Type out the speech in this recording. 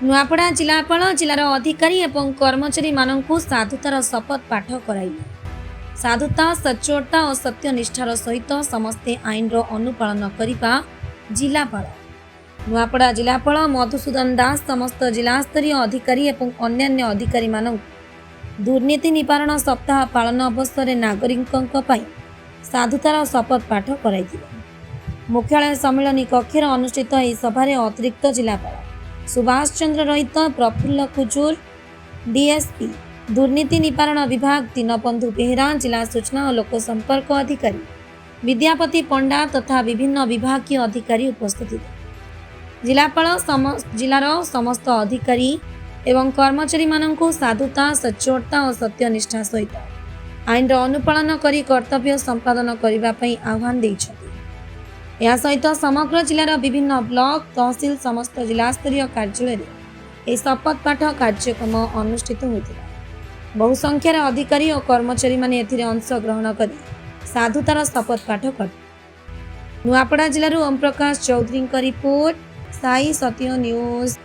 नुआपड़ा जिलापाल जिलार अधिकारी एवं कर्मचारी मानक साधुतार शपथ पाठ कराइले। साधुता सच्चोरता और सत्यनिष्ठार सहित समस्ते आईन अनुपालन करने जिलापाल नुआपड़ा जिलापाल मधुसूदन दास समस्त जिलास्तरीय अधिकारी एवं अन्यान्य अधिकारी मानक दुर्नीति निवारण सप्ताह पालन अवसर नागरिकों साधुतार शपथ पाठ कराई। मुख्यालय सम्मेलन कक्षर अनुष्ठित यह सभारे अतिरिक्त जिलापाल सुभाष चंद्र रहित प्रफुल्ल कुजूर डीएसपी दुर्नीति निवारण विभाग दीनबंधु बेहेरा जिला सूचना और लोक संपर्क अधिकारी विद्यापति पंडा तथा विभिन्न विभागीय अधिकारी उपस्थित थे। जिलापाल जिलार समस्त अधिकारी एवं कर्मचारी मानक साधुता सच्चोरता और सत्यनिष्ठा सहित आईन अनुपालन करी कर्तव्य संपादन करने आह्वान देइछथि। या सहित समग्र जिलार विभिन्न ब्लॉक तहसील समस्त जिलास्तरीय कार्यालय में शपथ पाठ कार्यक्रम अनुष्ठित होता। बहु संख्यार अधिकारी और कर्मचारी माने एथिरे अंश ग्रहण कर साधुतार शपथ पाठ कर। नुआपड़ा जिलूर ओम प्रकाश चौधरी रिपोर्ट साई सत्य न्यूज।